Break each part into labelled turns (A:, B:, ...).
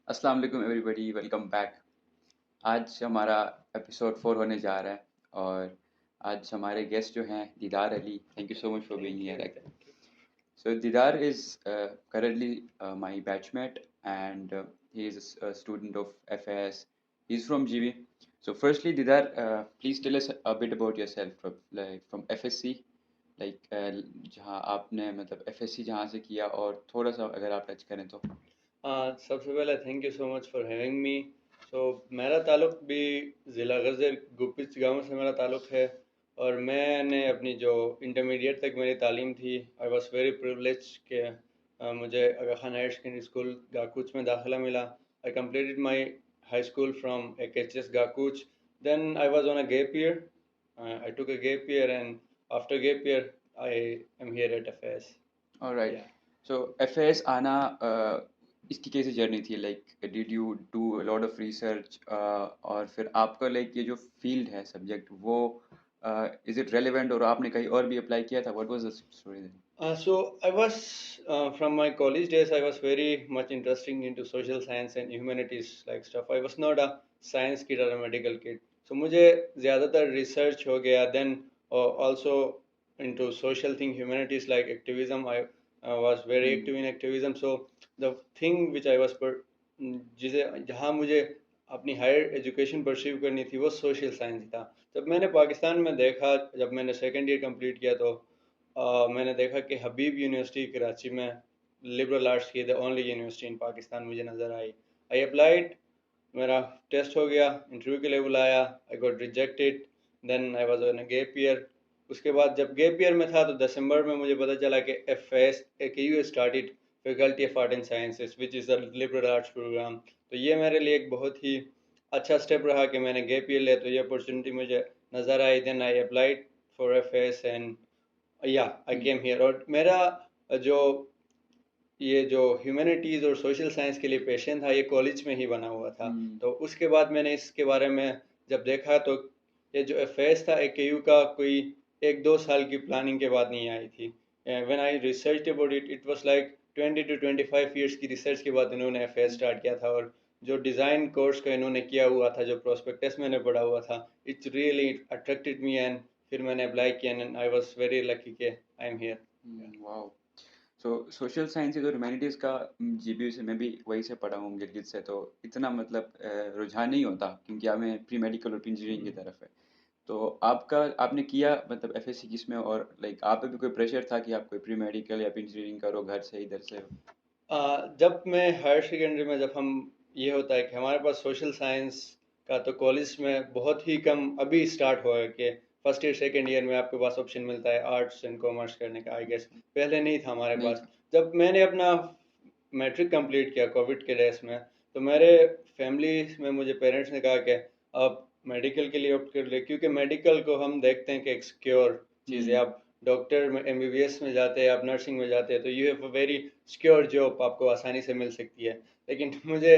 A: अस्सलाम वालेकुम everybody, welcome back. आज हमारा एपिसोड 4 होने जा रहा है और आज हमारे गेस्ट जो हैं दीदार Ali. Thank you so much for being
B: Thank you,
A: here.
B: thank you.
A: So Didar is currently my batchmate and he is a student of FAS. He's from GB. So firstly, Didar, please tell us a bit about yourself from FSC, जहाँ आपने मतलब FSC जहाँ से किया और थोड़ा सा अगर आप टच करें तो।
B: सबसे पहले thank you so much for having me. So मेरा ताल्लुक भी ज़िला गज़र गुप्पिच गांव से मेरा ताल्लुक है। और मैंने अपनी जो इंटरमीडिएट तक मेरी तालीम थी, आई वॉज वेरी प्रिवलेज के मुझे Aga Khan higher secondary school Gakuch में दाखिला मिला। I completed my high school from H Gakuch. Then I was on a gap year. I took a gap year, and after gap year I am here at FS.
A: Alright.
B: Yeah.
A: सो एफएएस आना इसकी कैसी journey थी? Like did you do a lot of research और फिर आपका like ये जो field है सब्जेक्ट वो इज इट रेलेवेंट और आपने कहीं और भी अप्लाई किया था? What was the story then?
B: So I was from my college days. I was very much interested into social science and humanities like stuff. I was not a science kid or a medical kid. So मुझे ज़्यादातर research हो गया. Then also into social thing, humanities like activism. I was very active in activism. So the thing which I was जिसे जहाँ मुझे अपनी higher education perceive करनी थी वो सोशल साइंस था। जब मैंने पाकिस्तान में देखा, जब मैंने सेकेंड ईयर कंप्लीट किया तो मैंने देखा कि हबीब यूनिवर्सिटी कराची में लिबरल आर्ट्स की द ओनली यूनिवर्सिटी इन पाकिस्तान मुझे नज़र आई। आई अप्लाइड, मेरा टेस्ट हो गया, इंटरव्यू के लिए बुलाया, I got rejected. Then I was on a gap year. उसके बाद जब गैप ईयर में था तो दिसंबर में मुझे पता चला कि F S K U started faculty of art and sciences which is the liberal arts program. तो ये मेरे लिए एक बहुत ही अच्छा स्टेप रहा कि मैंने गैप ईयर लिया, तो ये अपॉर्चुनिटी मुझे नज़र आई। Then I applied for F S and या आई केम हियर। और मेरा जो ये जो ह्यूमैनिटीज़ और सोशल साइंस के लिए पैशन था, ये कॉलेज में ही बना हुआ था। तो उसके बाद मैंने इसके बारे में जब देखा तो ये जो फेस था एक यू का, कोई 1-2 साल की प्लानिंग के बाद नहीं आई थी। When I research about it, it was like 20 to 25 years की रिसर्च के बाद इन्होंने फेस स्टार्ट किया था। और जो डिज़ाइन कोर्स का इन्होंने किया हुआ था, जो प्रोस्पेक्टस मैंने पढ़ा हुआ था, it's really attracted me. And फिर मैंने अप्लाई किया and I was very lucky के I am here.
A: Wow. So social sciences और ह्यूमैनिटीज़ का जीबीयू से मैं भी वहीं से पढ़ा हूँ गिलगित से, तो इतना मतलब रुझान नहीं होता क्योंकि हमें प्री मेडिकल और इंजीनियरिंग की तरफ है। तो आपका आपने किया मतलब एफएससी किस में और लाइक आप पे भी कोई प्रेशर था कि आप कोई प्री मेडिकल या इंजीनियरिंग करो घर से इधर से?
B: जब मैं हायर सेकेंडरी में, जब हम, ये होता है कि हमारे पास सोशल साइंस का तो कॉलेज में बहुत ही कम अभी स्टार्ट हुआ है कि फर्स्ट ईयर सेकेंड ईयर में आपके पास ऑप्शन मिलता है आर्ट्स एंड कॉमर्स करने का। आई गेस पहले नहीं था हमारे
A: नहीं
B: पास।
A: था।
B: जब मैंने अपना मैट्रिक कंप्लीट किया कोविड के डेज में, तो मेरे फैमिली में मुझे पेरेंट्स ने कहा कि आप मेडिकल के लिए ऑप्ट कर ले, क्योंकि मेडिकल को हम देखते हैं कि एक सिक्योर चीज़ है।
A: हम्म।
B: आप डॉक्टर में एमबीबीएस में जाते हैं, आप नर्सिंग में जाते हैं, तो you have a very secure job, आपको आसानी से मिल सकती है। लेकिन मुझे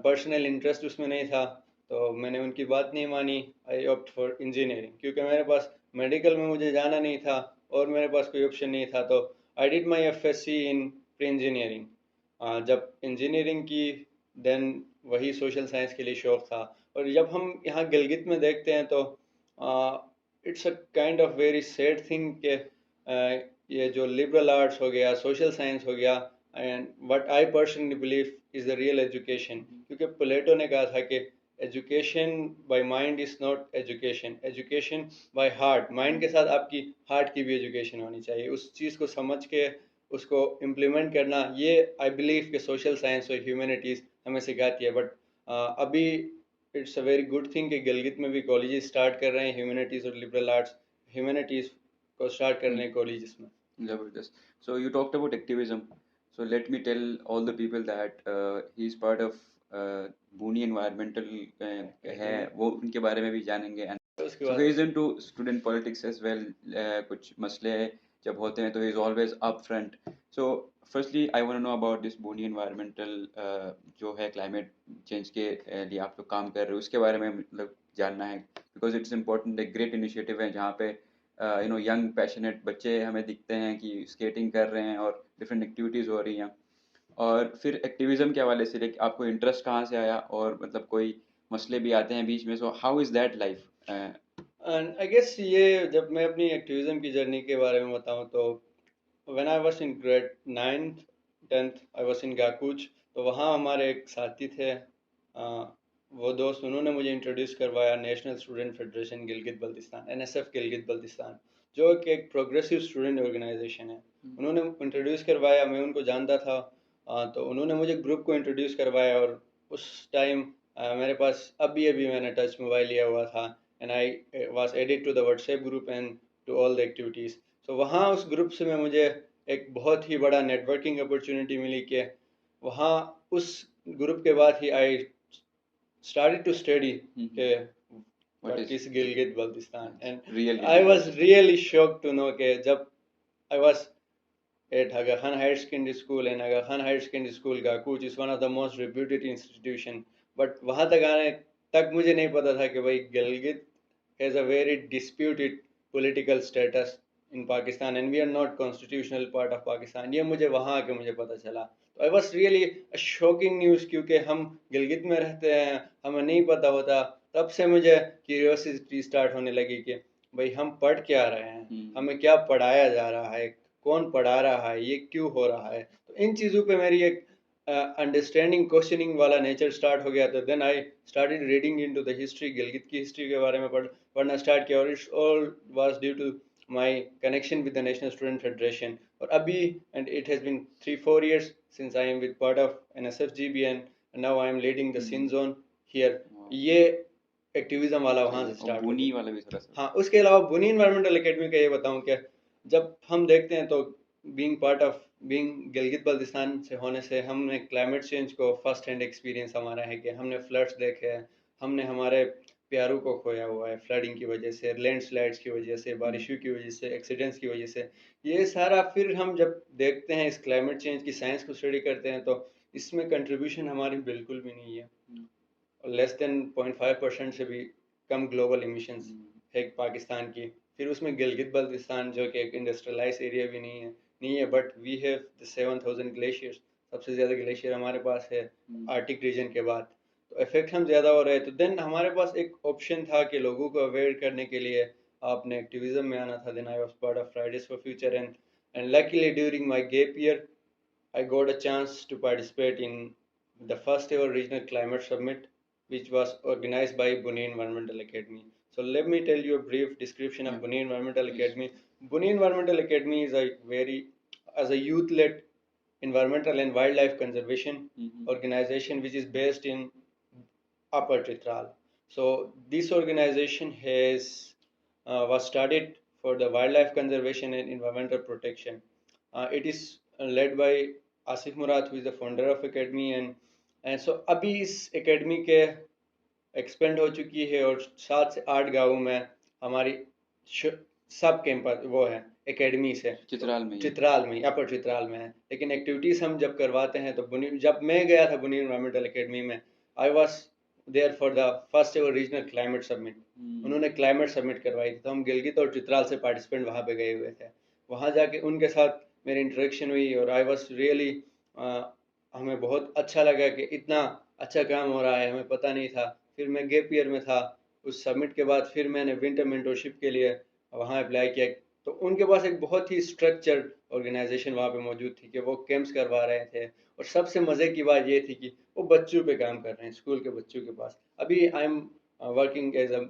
B: पर्सनल इंटरेस्ट उसमें नहीं था, तो मैंने उनकी बात नहीं मानी। आई ऑप्ट फॉर इंजीनियरिंग, क्योंकि मेरे पास मेडिकल में मुझे जाना नहीं था और मेरे पास कोई ऑप्शन नहीं था। तो I did my FSc in pre engineering. जब इंजीनियरिंग की, देन वही सोशल साइंस के लिए शौक था। और जब हम यहाँ गिलगित में देखते हैं तो it's a kind of very sad thing कि ये जो लिबरल आर्ट्स हो गया, सोशल साइंस हो गया, and what I personally believe is the real education. क्योंकि प्लेटो ने कहा था कि education by mind is not education, education by heart. Mind के साथ आपकी हार्ट की भी एजुकेशन होनी चाहिए। उस चीज़ को समझ के उसको इम्प्लीमेंट करना, ये आई बिलीव कि सोशल साइंस और ह्यूमैनिटीज़ हमें सिखाती है। बट अभी it's a very good thing कि गिलगित में भी कॉलेजेस स्टार्ट कर रहे हैं ह्यूमैनिटीज़ और लिबरल आर्ट्स, ह्यूमैनिटीज़ को स्टार्ट कर रहे हैं कॉलेजेस में।
A: Zabardast. So you talked about activism. So let me tell all the people that he is part of Buni Environmental है वो उनके बारे में भी जानेंगे। And
B: तो उसके
A: so he
B: बाद
A: is into student politics as well. कुछ मसले जब होते हैं तो he is always up front. So firstly I want to know about this Buni Environmental जो है climate change के लिए आप लोग काम कर रहे हो उसके बारे में मतलब जानना है because it's important, एक great initiative है जहाँ पे यंग पैशनेट बच्चे हमें दिखते हैं कि स्केटिंग कर रहे हैं और डिफरेंट एक्टिविटीज़ हो रही हैं। और फिर एक्टिविज्म के हवाले से लाइक आपको इंटरेस्ट कहाँ से आया, और मतलब कोई मसले भी आते हैं बीच में, so how is that life?
B: And I guess ये जब मैं अपनी एक्टिविज्म की जर्नी के बारे में बताऊं तो when I was in grade 9th 10th I was in Gakuch. तो वहाँ हमारे एक साथी थे, वो दोस्त, उन्होंने मुझे इंट्रोड्यूस करवाया national student federation Gilgit Baltistan, NSF Gilgit Baltistan, जो कि एक प्रोग्रेसिव स्टूडेंट ऑर्गेनाइजेशन है। उन्होंने इंट्रोड्यूस करवाया, मैं उनको जानता था। तो उन्होंने मुझे ग्रुप को इंट्रोड्यूस करवाया, और उस टाइम मेरे पास अभी अभी मैंने टच मोबाइल लिया हुआ था, and I was added to the WhatsApp group and to all the activities. तो वहाँ उस ग्रुप से में मुझे एक बहुत ही बड़ा नेटवर्किंग अपॉर्चुनिटी मिली कि वहाँ उस ग्रुप के बाद ही आई started to study
A: What
B: what
A: is
B: is Gilgit Baltistan, and
A: real
B: I
A: Gilgit
B: was
A: Baltistan?
B: really shocked to know कि जब I was at Aga Khan Higher Secondary School, and Aga Khan Higher Secondary School Gakuch is one of the most reputed institution, but वहाँ तक आने तक मुझे नहीं पता था कि भाई Gilgit has a very disputed political status in Pakistan and we are not constitutional part of Pakistan। ये मुझे वहाँ आके मुझे पता चला। तो I was really shocking news, क्योंकि हम गिलगित में रहते हैं, हमें नहीं पता होता। तब से मुझे क्यूरियोसिटी स्टार्ट होने लगी कि भाई हम पढ़ क्या रहे हैं, हमें क्या पढ़ाया जा रहा है, कौन पढ़ा रहा है, ये क्यों हो रहा है। तो इन चीज़ों पे मेरी एक अंडरस्टैंडिंग क्वेश्चनिंग वाला नेचर स्टार्ट हो गया। तो then I started reading into the history, Gilgit की हिस्ट्री के बारे में पढ़ना स्टार्ट किया, और it's all was due to my connection with the national student federation. और अभी and it has been 3-4 years since I am with part of NSFGB, and now I am leading the sin zone here। ये activism वाला वहाँ से start हो
A: बुनी
B: गया।
A: वाला भी थोड़ा सा।
B: हाँ, उसके अलावा बुनी इन्वायरमेंटल एकेडमी का ये बताऊं कि जब हम देखते हैं तो being part of being Gilgit Baltistan से होने से हमने क्लाइमेट चेंज को फर्स्ट हैंड एक्सपीरियंस हमारा है कि हमने फ्लड्स देखे हैं, हमने हमारे प्यारों को खोया हुआ है फ्लडिंग की वजह से, लैंडस्लाइड्स की वजह से, बारिशों की वजह से, एक्सीडेंट्स की वजह से। ये सारा फिर हम जब देखते हैं इस क्लाइमेट चेंज की साइंस को स्टडी करते हैं तो इसमें कंट्रीब्यूशन हमारी बिल्कुल भी नहीं है। लेस देन 0.5% से भी कम ग्लोबल इमिशंस है पाकिस्तान की। फिर उसमें गिलगित बल्तिस्तान जो कि एक इंडस्ट्रियलाइज एरिया भी नहीं है, but we have the 7,000 glaciers, सबसे ज़्यादा ग्लेशियर हमारे पास है आर्टिक रीजन के बाद। तो इफेक्ट हम ज़्यादा हो रहे हैं। तो देन हमारे पास एक ऑप्शन था कि लोगों को अवेयर करने के लिए आपने एक्टिविज्म में आना था। Then I was part of Fridays for future, and luckily during my gap year I got a chance to participate in the first ever regional climate summit, which was organized by Buni Environmental Academy. So let me tell you a brief description of Buni Environmental Academy. Buni Environmental Academy is as a youth-led environmental and wildlife conservation organization which is based in Upper Chitral. So this organization was started for the wildlife conservation and environmental protection. It is led by Asif Murad, who is the founder of academy, and so अभी इस academy के expand हो चुकी है, और 7 से 8 गाँवों में हमारी सब कैंपस वो है एकेडमी से चित्राल में अपर चित्राल में है। लेकिन एक्टिविटीज़ हम जब करवाते हैं तो जब मैं गया था बुनी एनवायरमेंटल एकेडमी में, I was there for the first ever regional climate summit. उन्होंने क्लाइमेट समिट करवाई थी, तो हम गिलगित और चित्राल से पार्टिसिपेंट वहाँ पे गए हुए थे। वहाँ जाके उनके साथ मेरी इंटरेक्शन हुई, और आई वाज रियली हमें बहुत अच्छा लगा कि इतना अच्छा काम हो रहा है, हमें पता नहीं था। फिर मैं गैप ईयर में था, उस समिट के बाद फिर मैंने विंटर मेंटरशिप के लिए वहाँ अप्लाई किया। तो उनके पास एक बहुत ही स्ट्रक्चर्ड ऑर्गेनाइजेशन वहाँ पे मौजूद थी कि वो कैंप्स करवा रहे थे, और सबसे मज़े की बात ये थी कि वो बच्चों पे काम कर रहे हैं, स्कूल के बच्चों के पास। अभी I am working as a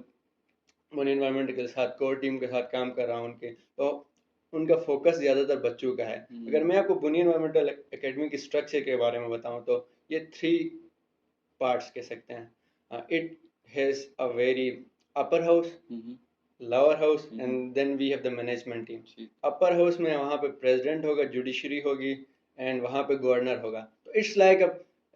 B: one environment के साथ कोर टीम के साथ काम कर रहा हूँ उनके, तो उनका फोकस ज़्यादातर बच्चों का है। अगर मैं आपको बुनी एनवायरमेंटल एकेडमी की स्ट्रक्चर के बारे में बताऊँ तो ये 3 पार्ट्स कह सकते हैं। It has a very upper house, lower house, and then we have the management team. Upper house में वहाँ पे प्रेसिडेंट होगा, जुडिशरी होगी, एंड वहाँ पे गवर्नर होगा। तो इट्स लाइक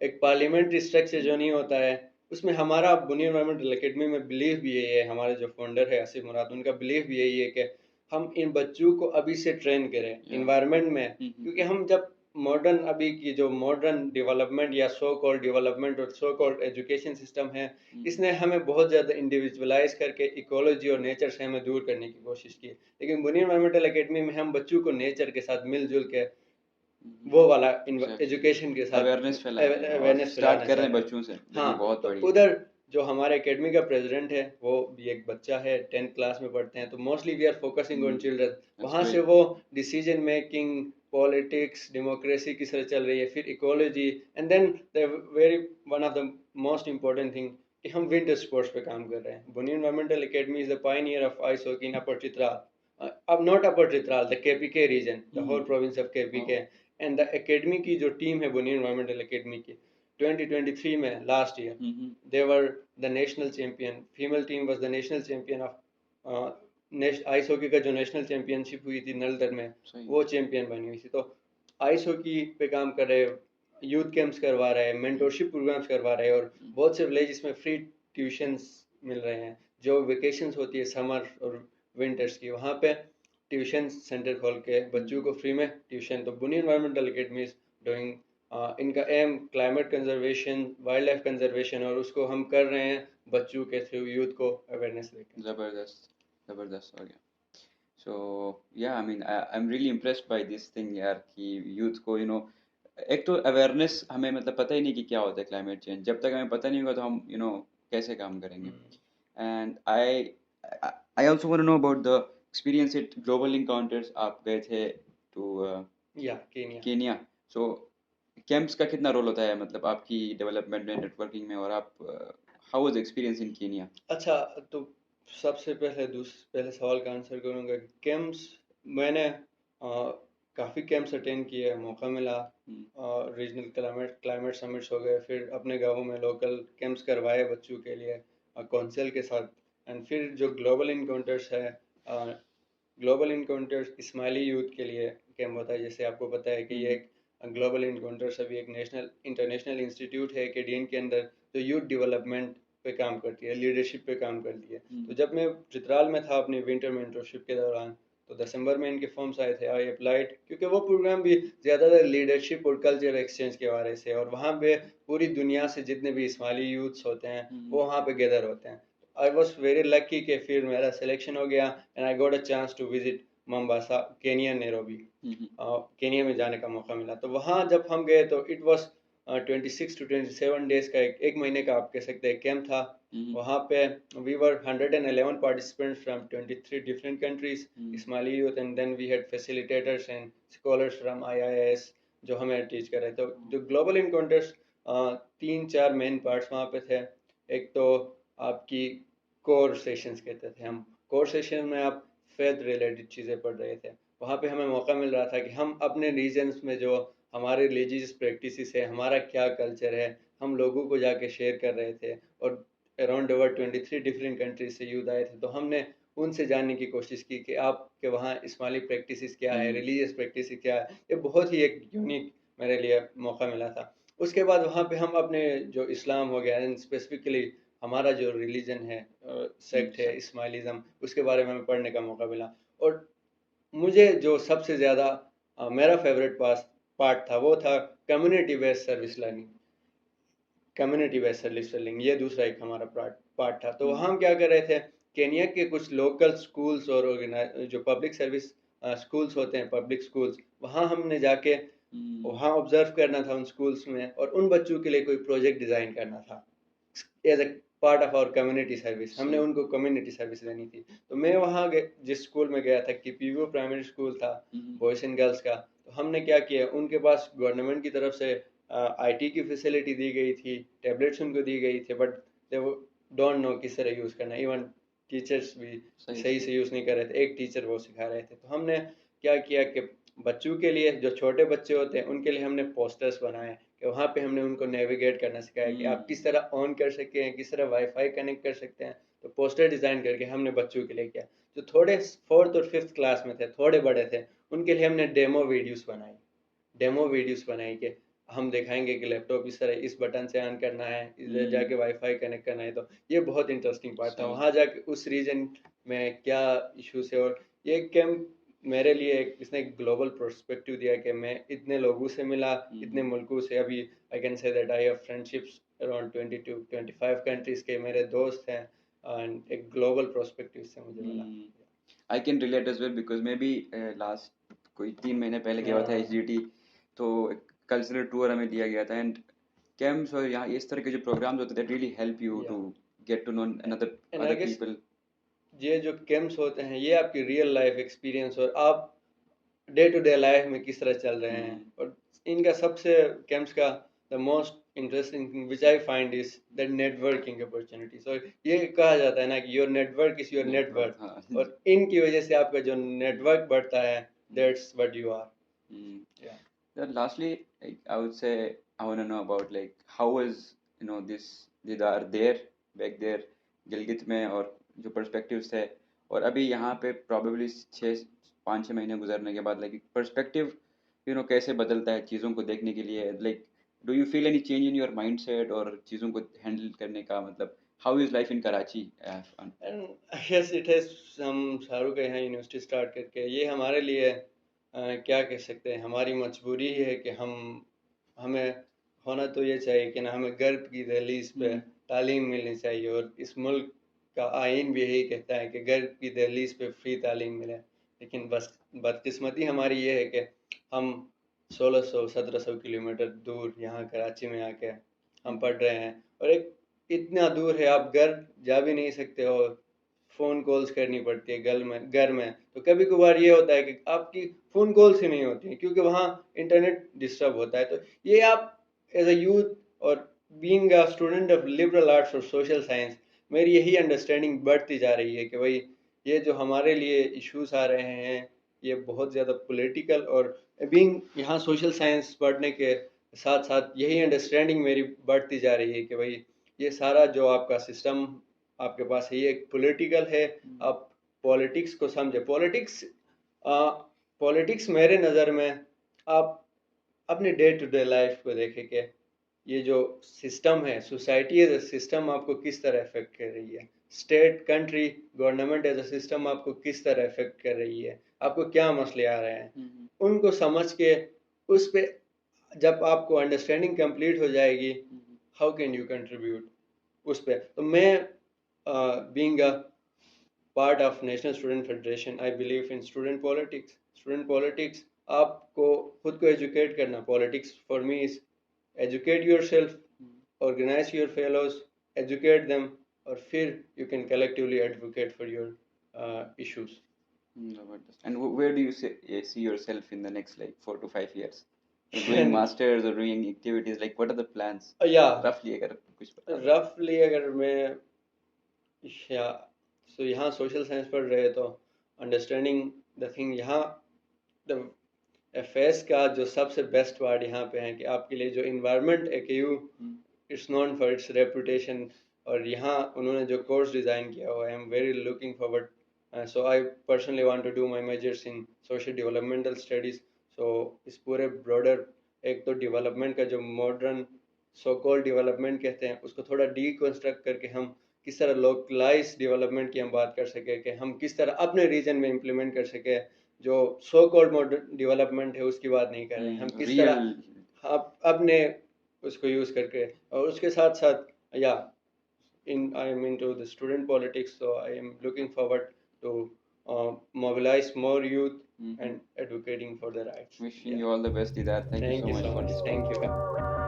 B: एक पार्लियामेंट्री स्ट्रक्चर जो नहीं होता है, उसमें हमारा बुनी एनवायरमेंटल एकेडमी में बिलीव भी यही है, हमारे जो फाउंडर है आसिफ मुराद, उनका बिलीव भी यही है कि हम इन बच्चों को अभी से ट्रेन करें इन्वायरमेंट में। क्योंकि हम जब मॉडर्न अभी की जो मॉडर्न डेवलपमेंट या सो कॉल्ड डेवलपमेंट और सो कॉल्ड एजुकेशन सिस्टम है, इसने हमें बहुत ज़्यादा इंडिविजुअलाइज करके इकोलॉजी और नेचर से हमें दूर करने की कोशिश की। लेकिन बुनी एनवायरमेंटल एकेडमी में हम बच्चों को नेचर के साथ मिलजुल के वो वाला
A: एग्जैक्टली
B: एजुकेशन के साथ
A: अवेयरनेस फैला रहे हैं और
B: अवेयरनेस
A: स्टार्ट
B: फैलाना
A: कर रहे हैं
B: चाहते हैं।
A: बच्चों से जो कि
B: हाँ,
A: बहुत
B: तो
A: बढ़िया है।
B: उधर जो हमारे एकेडमी का प्रेसिडेंट है वो भी एक बच्चा है, 10th क्लास में पढ़ते हैं, तो mostly we are focusing on children.
A: That's
B: वहाँ से
A: ग्रेट।
B: वो डिसीजन मेकिंग, पॉलिटिक्स, डेमोक्रेसी किस तरह चल रही है, फिर ecology, and then the very one of the most important thing कि हम विंटर स्पोर्ट्स पे काम कर रहे हैं। Booni environmental academy is the pioneer of ice hockey in upper Chitral, अब not upper Chitral, the KPK region, the whole province of KPK. And the academy की जो टीम है बुनी एनवायरमेंटल एकेडमी की 2023 में last year they were the national champion, female team was the national champion of ice hockey का जो national championship हुई थी नलदर में,
A: सही।
B: वो चैंपियन बनी हुई थी। तो आइस हॉकी पे काम कर रहे, यूथ कैंप्स करवा रहे हैं, मेंटोरशिप प्रोग्राम्स करवा रहे हैं, और बहुत से विलेजेस में फ्री ट्यूशंस मिल रहे हैं। जो वेकेशंस होती है समर और विंटर्स की, वहाँ पे ट्यूशन सेंटर खोल के बच्चों को फ्री में ट्यूशन। तो बुनी एनवायरमेंटल एकेडमी इज डूइंग, इनका aim climate conservation, wild life conservation, और उसको हम कर रहे हैं बच्चों के थ्रू, यूथ को अवेयरनेस देकर।
A: जबरदस्त जबरदस्त हो गया। सो या I mean I am really impressed by this thing यार कि यूथ को एक तो अवेयरनेस हमें मतलब पता ही नहीं कि क्या होता है क्लाइमेट चेंज। जब तक हमें पता नहीं होगा तो हम कैसे काम करेंगे। And I also want to know about the experience at global encounters. आप गए थे टू
B: या केनिया।
A: केनिया। सो कैंप्स का कितना रोल होता है मतलब आपकी डेवलपमेंट में, नेटवर्किंग में, और आप how was experience in Kenya?
B: अच्छा, तो सबसे पहले पहले सवाल का आंसर करूंगा। कैंप्स मैंने काफ़ी कैंप्स अटेंड किए, मौका मिला। रीजनल क्लाइमेट समिट्स हो गए, फिर अपने गाँव में लोकल कैंप्स करवाए बच्चों के लिए काउंसिल के साथ। एंड फिर जो ग्लोबल इनकाउंटर्स है, ग्लोबल इनकाउंटर्स इस्माइली यूथ के लिए कैंप होता है। जैसे आपको पता है कि ये एक ग्लोबल इनकाउंटर्स अभी एक नेशनल इंटरनेशनल इंस्टीट्यूट है केडीएन के अंदर, जो यूथ डेवलपमेंट पे काम करती है, लीडरशिप पे काम करती है। तो जब मैं चित्राल में था अपनी विंटर मेंटरशिप के दौरान, तो दिसंबर में इनके फॉर्म्स आए थे, आई अप्लाइड, क्योंकि वो प्रोग्राम भी ज़्यादातर लीडरशिप और कल्चर एक्सचेंज के बारे से, और वहाँ पे पूरी दुनिया से जितने भी इस्माइली यूथ्स होते हैं वो वहाँ पे गैदर होते हैं। आई वॉज वेरी लकी कि फिर मेरा सिलेक्शन हो गया, and I got a chance to visit Mombasa, Kenya, Nairobi. Kenya में जाने का मौका मिला। तो वहाँ जब हम गए तो इट वॉज 26 to 27 डेज का एक महीने का आप कह सकते हैं कैंप था। वहाँ पे we were 111 participants from 23 different countries, Ismaili youth, and then we had facilitators and scholars from IIS जो हमें टीच कर रहे थे। तो जो ग्लोबल इनकाउंटर्स, 3-4 मेन पार्ट्स वहाँ पे थे। एक तो आपकी कोर सेशंस कहते थे हम, कोर सेशन में आप फेथ रिलेटेड चीज़ें पढ़ रहे थे। वहाँ पे हमें मौका मिल रहा था कि हम अपने रीजन्स में जो हमारे रिलीजियस प्रैक्टिसेस है, हमारा क्या कल्चर है, हम लोगों को जाके शेयर कर रहे थे। और अराउंड ओवर 23 डिफरेंट कंट्रीज से यूथ आए थे, तो हमने उनसे जानने की कोशिश की कि आपके वहाँ इस्माइली प्रैक्टिसेस क्या है, रिलीजियस प्रैक्टिस क्या है। ये बहुत ही एक यूनिक मेरे लिए मौका मिला था। उसके बाद वहाँ पे हम अपने जो इस्लाम हो गया, स्पेसिफिकली हमारा जो रिलीजन है, सेक्ट है इस्माइलिज्म, उसके बारे में हमें पढ़ने का मौका मिला। और मुझे जो सबसे ज़्यादा मेरा फेवरेट पार्ट था वो था community based service learning. Community based service learning ये दूसरा एक हमारा पार्ट था। तो वहाँ हम क्या कर रहे थे, केनिया के कुछ लोकल स्कूल्स और जो पब्लिक सर्विस स्कूल्स होते हैं, पब्लिक स्कूल्स, वहाँ हमने जाके वहाँ ऑब्जर्व करना था उन स्कूल्स में, और उन बच्चों के लिए कोई प्रोजेक्ट डिज़ाइन करना था as a part of our community service. हमने उनको कम्युनिटी सर्विस देनी थी। तो मैं वहाँ जिस स्कूल में गया था कि पीवीओ प्राइमरी स्कूल था, बॉयज़ एंड गर्ल्स का, तो हमने क्या किया, उनके पास गवर्नमेंट की तरफ से आईटी की फैसिलिटी दी गई थी, टैबलेट्स उनको दी गई थी, बट दे डोंट नो किस तरह यूज़ करना। इवन टीचर्स भी सही से यूज़ नहीं कर रहे थे, एक टीचर वो सिखा रहे थे। तो हमने क्या किया कि बच्चों के लिए, जो छोटे बच्चे होते हैं उनके लिए हमने पोस्टर्स बनाए, कि वहाँ पे हमने उनको नेविगेट करना सिखाया कि आप किस तरह ऑन कर सकते हैं, किस तरह वाईफाई कनेक्ट कर सकते हैं। तो पोस्टर डिज़ाइन करके हमने बच्चों के लिए किया। जो थोड़े 4th और 5th क्लास में थे, थोड़े बड़े थे, उनके लिए हमने डेमो वीडियोस बनाई कि हम दिखाएंगे कि लैपटॉप इस तरह इस बटन से ऑन करना है, इधर जाके वाईफाई कनेक्ट करना है। तो ये बहुत इंटरेस्टिंग पार्ट था, वहाँ जाके उस रीजन में क्या इश्यूज है। और ये कैंप मेरे लिए इसने एक ग्लोबल पर्सपेक्टिव दिया कि मैं इतने लोगों से मिला, इतने मुल्कों से। अभी I can say that I have friendships around 20 to 25 countries के मेरे दोस्त हैं, एंड एक ग्लोबल पर्सपेक्टिव से मुझे मिला।
A: I can relate as well because मैं भी लास्ट कोई 3 महीने पहले गया हुआ था एचजीटी। तो एक कल्चरल टूर हमें दिया गया था एंड कैंप्स और यहाँ इस तरह के जो प्रोग्राम्स होते थे really help you to
B: Yeah.
A: Get to know another
B: And I
A: other
B: guess
A: people.
B: ये जो कैंप्स होते हैं ये आपकी रियल लाइफ एक्सपीरियंस और आप डे टू डे लाइफ में किस तरह चल रहे हैं, और इनका सबसे कैंप्स का the most interesting thing which I find is the networking opportunities. और ये कहा जाता है ना कि your network is your
A: network,
B: network,
A: हाँ।
B: और इनकी वजह से आपका जो नेटवर्क बढ़ता है, that's what you are.
A: Then lastly, like, I would say I want to know about like how was this Didar there back there Gilgit में, और जो पर्सपेक्टिव्स थे और अभी यहाँ पे प्रॉबेबली 5-6 महीने गुजरने के बाद लाइक पर्सपेक्टिव कैसे बदलता है चीज़ों को देखने के लिए, like do you feel any change in your mind set और चीज़ों को हैंडल करने का, मतलब how is life in Karachi?
B: And I guess it has हम शाहरुख के यहाँ यूनिवर्सिटी स्टार्ट करके ये हमारे लिए क्या कह सकते हैं, हमारी मजबूरी ही है कि हमें होना तो ये चाहिए कि ना हमें गर्व की दहलीज पे तालीम मिलनी चाहिए, और इस मुल्क का आइन भी यही कहता है कि गर्व की दहलीज पे फ्री तालीम मिले। लेकिन बस बदकिस्मती हमारी ये है कि हम 1600-1700 किलोमीटर दूर यहाँ कराची में आके हम पढ़ रहे हैं, और एक इतना दूर है आप घर जा भी नहीं सकते हो, फ़ोन कॉल्स करनी पड़ती है घर में। तो कभी कभार ये होता है कि आपकी फ़ोन कॉल्स ही नहीं होती हैं क्योंकि वहाँ इंटरनेट डिस्टर्ब होता है। तो ये आप एज अ यूथ और being a student of liberal arts और सोशल साइंस, मेरी यही अंडरस्टैंडिंग बढ़ती जा रही है कि भाई ये जो हमारे लिए इश्यूज आ रहे हैं ये बहुत ज़्यादा पॉलिटिकल, और बीइंग यहाँ सोशल साइंस पढ़ने के साथ साथ यही अंडरस्टैंडिंग मेरी बढ़ती जा रही है कि भाई ये सारा जो आपका सिस्टम आपके पास है ये एक पॉलिटिकल है। आप पॉलिटिक्स को समझे, पॉलिटिक्स मेरे नज़र में आप अपने डे टू डे लाइफ को देखें कि ये जो सिस्टम है, सोसाइटी एज अ सिस्टम आपको किस तरह इफेक्ट कर रही है, state country government as a system आपको किस तरह इफेक्ट कर रही है, आपको क्या मसले आ रहे हैं, उनको समझ के उस पे जब आपको अंडरस्टैंडिंग कंप्लीट हो जाएगी, हाउ कैन यू कंट्रीब्यूट उस पे। तो मैं being a part of national student federation I believe in student politics. आपको खुद को एजुकेट करना, politics for me is educate yourself, organize your fellows, educate them, और फिर you can collectively advocate for your issues.
A: And where do you see yourself in the next like 4 to 5 years? Doing masters or doing activities, like what are the plans?
B: Yeah,
A: Roughly अगर कुछ बता दो।
B: roughly अगर मैं यहाँ social science पढ़ रहे तो अंडरस्टैंडिंग द थिंग, यहाँ द एफएस का जो सबसे बेस्ट पार्ट यहाँ पे है कि आपके लिए जो environment AKU it's known for its reputation, और यहाँ उन्होंने जो कोर्स डिज़ाइन किया हुआ है, I am very looking forward. So I personally want to do my majors in social developmental studies. सो इस पूरे ब्रॉडर, एक तो डेवलपमेंट का जो मॉडर्न सो कॉल्ड डेवलपमेंट कहते हैं उसको थोड़ा डीकंस्ट्रक्ट करके हम किस तरह लोकलाइज डेवलपमेंट की हम बात कर सके, कि हम किस तरह अपने रीजन में इम्प्लीमेंट कर सके। जो सो कॉल्ड मॉडर्न डेवलपमेंट है उसकी बात नहीं कर रहे हैं, हम किस तरह अपने उसको यूज़ करके, और उसके साथ साथ या I am into the student politics, so I am looking forward to mobilize more youth and advocating for their rights.
A: Wishing you all the best, Didar. Thank you so much for this
B: Thank
A: call.
B: you.